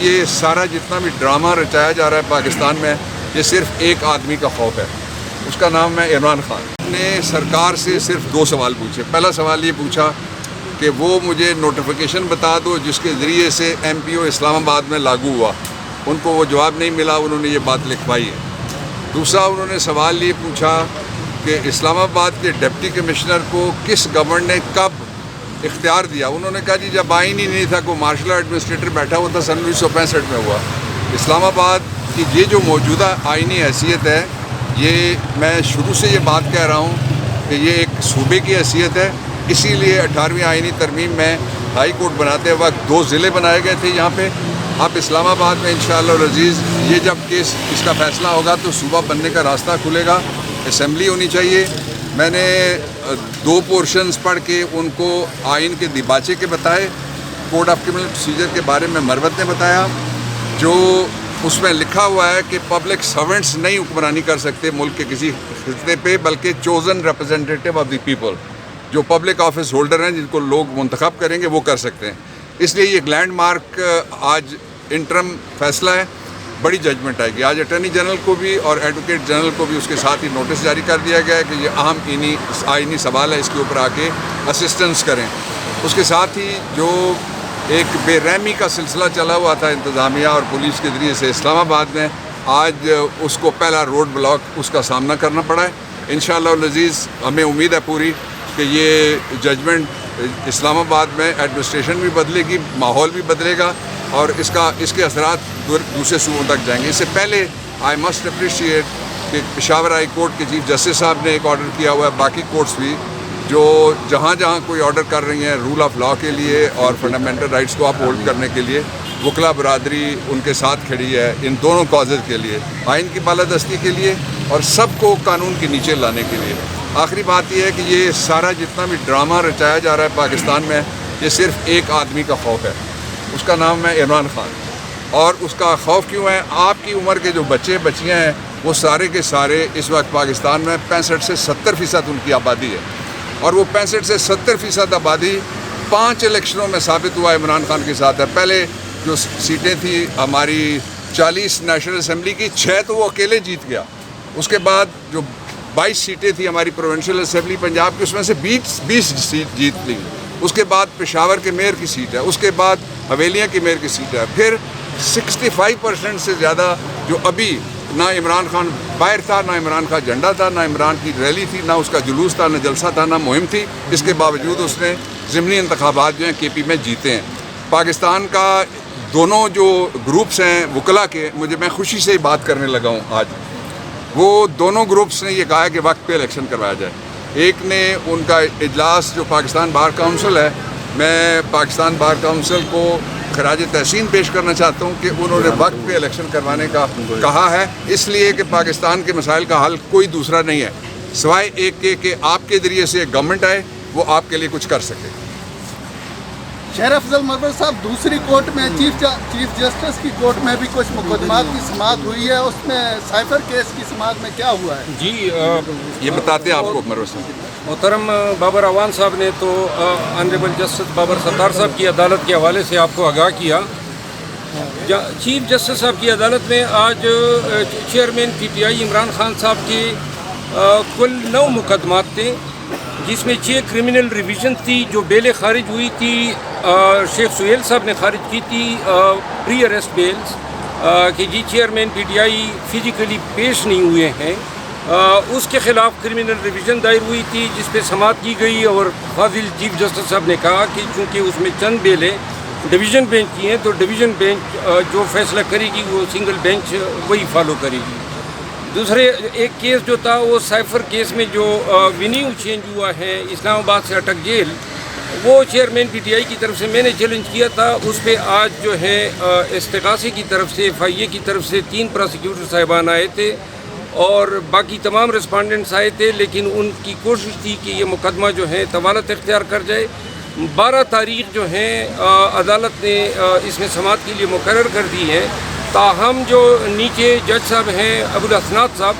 یہ سارا جتنا بھی ڈرامہ رچایا جا رہا ہے پاکستان میں، یہ صرف ایک آدمی کا خوف ہے، اس کا نام ہے عمران خان۔ نے سرکار سے صرف 2 سوال پوچھے۔ پہلا سوال یہ پوچھا کہ وہ مجھے نوٹیفیکیشن بتا دو جس کے ذریعے سے MPO اسلام آباد میں لاگو ہوا۔ ان کو وہ جواب نہیں ملا، انہوں نے یہ بات لکھوائی ہے۔ دوسرا انہوں نے سوال یہ پوچھا کہ اسلام آباد کے ڈپٹی کمشنر کو کس گورنر نے کب اختیار دیا۔ انہوں نے کہا جی جب آئین ہی نہیں تھا، کوئی مارشل ایڈمنسٹریٹر بیٹھا ہوا تھا، 1965 میں ہوا۔ اسلام آباد کی یہ جو موجودہ آئینی حیثیت ہے، یہ میں شروع سے یہ بات کہہ رہا ہوں کہ یہ ایک صوبے کی حیثیت ہے، اسی لیے 18ویں آئینی ترمیم میں ہائی کورٹ بناتے وقت 2 ضلع بنائے گئے تھے یہاں پہ۔ اب اسلام آباد میں انشاءاللہ العزیز یہ جب کیس اس کا فیصلہ ہوگا تو صوبہ بننے کا راستہ کھلے گا، اسمبلی ہونی چاہیے۔ میں نے 2 پورشنز پڑھ کے ان کو آئین کے دیباچے کے بتائے، کوڈ آف کرمنل پروسیجر کے بارے میں مروت نے بتایا، جو اس میں لکھا ہوا ہے کہ پبلک سرونٹس نہیں حکمرانی کر سکتے ملک کے کسی خطے پہ، بلکہ چوزن ریپرزینٹیٹیو آف دی پیپل، جو پبلک آفس ہولڈر ہیں جن کو لوگ منتخب کریں گے وہ کر سکتے ہیں۔ اس لیے یہ لینڈ مارک آج انٹرم فیصلہ ہے، بڑی ججمنٹ آئے گی۔ آج اٹارنی جنرل کو بھی اور ایڈوکیٹ جنرل کو بھی اس کے ساتھ ہی نوٹس جاری کر دیا گیا ہے کہ یہ اہم آئینی سوال ہے، اس کے اوپر آ کے اسسٹنس کریں۔ اس کے ساتھ ہی جو ایک بے رحمی کا سلسلہ چلا ہوا تھا انتظامیہ اور پولیس کے ذریعے سے اسلام آباد میں، آج اس کو پہلا روڈ بلاک اس کا سامنا کرنا پڑا ہے۔ انشاءاللہ العزیز ہمیں امید ہے پوری کہ یہ ججمنٹ اسلام آباد میں ایڈمنسٹریشن بھی بدلے گی، ماحول بھی بدلے گا، اور اس کے اثرات دوسرے صوبوں تک جائیں گے۔ اس سے پہلے آئی مسٹ اپریشیٹ کہ پشاور ہائی کورٹ کے چیف جسٹس صاحب نے ایک آرڈر کیا ہوا ہے، باقی کورٹس بھی جو جہاں جہاں کوئی آرڈر کر رہی ہیں رول آف لاء کے لیے اور فنڈامنٹل رائٹس کو اپ ہولڈ کرنے کے لیے، وکلا برادری ان کے ساتھ کھڑی ہے ان دونوں کازز کے لیے، آئین کی بالادستی کے لیے اور سب کو قانون کے نیچے لانے کے لیے۔ آخری بات یہ ہے کہ یہ سارا جتنا بھی ڈرامہ رچایا جا رہا ہے پاکستان میں، یہ صرف ایک آدمی کا خوف ہے، اس کا نام ہے عمران خان۔ اور اس کا خوف کیوں ہے؟ آپ کی عمر کے جو بچے بچیاں ہیں وہ سارے کے سارے اس وقت پاکستان میں 65 سے 70% ان کی آبادی ہے، اور وہ 65 سے 70% آبادی 5 الیکشنوں میں ثابت ہوا عمران خان کے ساتھ ہے۔ پہلے جو سیٹیں تھیں ہماری 40 نیشنل اسمبلی کی، 6 تو وہ اکیلے جیت گیا۔ اس کے بعد جو 22 سیٹیں تھیں ہماری پروونشل اسمبلی پنجاب کی، اس میں سے 20 سیٹ جیت لی۔ اس کے بعد پشاور کے میئر کی سیٹ ہے، اس کے بعد حویلیاں کی میئر کی سیٹ ہے، پھر 65% سے زیادہ جو ابھی نہ عمران خان باہر تھا، نہ عمران خان جھنڈا تھا، نہ عمران کی ریلی تھی، نہ اس کا جلوس تھا، نہ جلسہ تھا، نہ مہم تھی، اس کے باوجود اس نے ضمنی انتخابات جو ہیں KP میں جیتے ہیں۔ پاکستان کا دونوں جو گروپس ہیں وکلا کے، میں خوشی سے ہی بات کرنے لگا ہوں آج، وہ دونوں گروپس نے یہ کہا ہے کہ وقت پہ الیکشن کروایا جائے۔ ایک نے ان کا اجلاس جو پاکستان بار کونسل ہے، میں پاکستان بار کونسل کو خراج تحسین پیش کرنا چاہتا ہوں کہ انہوں نے وقت پہ الیکشن کروانے کا کہا ہے، اس لیے کہ پاکستان کے مسائل کا حل کوئی دوسرا نہیں ہے سوائے ایک کہ آپ کے ذریعے سے ایک گورنمنٹ آئے وہ آپ کے لیے کچھ کر سکے۔ شہر افضل مرور صاحب، دوسری کورٹ میں چیف جسٹس کی کورٹ میں بھی کچھ مقدمات کی سماعت ہوئی ہے، اس میں سائفر کیس کی سماعت میں کیا ہوا ہے؟ جی یہ بتاتے ہیں آپ کو مرور صاحب۔ محترم بابر اعوان صاحب نے تو آنریبل جسٹس بابر ستار صاحب کی عدالت کے حوالے سے آپ کو آگاہ کیا۔ چیف جسٹس صاحب کی عدالت میں آج چیئرمین PTI عمران خان صاحب کے کل 9 مقدمات تھے، جس میں 6 کرمنل ریویژن تھی جو بیلیں خارج ہوئی تھی، شیخ سہیل صاحب نے خارج کی تھی پری اریسٹ بیلز کہ جی چیئرمین PTI فزیکلی پیش نہیں ہوئے ہیں، اس کے خلاف کرمنل ریویژن دائر ہوئی تھی جس پہ سماعت کی گئی، اور فاضل چیف جسٹس صاحب نے کہا کہ چونکہ اس میں چند بیلیں ڈویژن بینچ کی ہیں تو ڈویژن بینچ جو فیصلہ کرے گی وہ سنگل بینچ وہی فالو کرے گی۔ دوسرے ایک کیس جو تھا وہ سائفر کیس میں جو وینیو چینج ہوا ہے اسلام آباد سے اٹک جیل، وہ چیئرمین PTI کی طرف سے میں نے چیلنج کیا تھا، اس پہ آج جو ہے استغاثے کی طرف سے FIA کی طرف سے 3 پراسیکیوٹر صاحبان آئے تھے اور باقی تمام رسپانڈنٹس آئے تھے، لیکن ان کی کوشش تھی کہ یہ مقدمہ جو ہے طوالت اختیار کر جائے۔ 12 تاریخ جو ہیں عدالت نے اس میں سماعت کے لیے مقرر کر دی ہے، تاہم جو نیچے جج صاحب ہیں ابوالحسنات صاحب،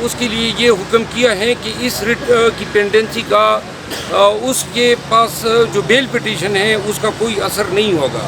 اس کے لیے یہ حکم کیا ہے کہ اس رٹ کی پینڈنسی کا اس کے پاس جو بیل پٹیشن ہے اس کا کوئی اثر نہیں ہوگا۔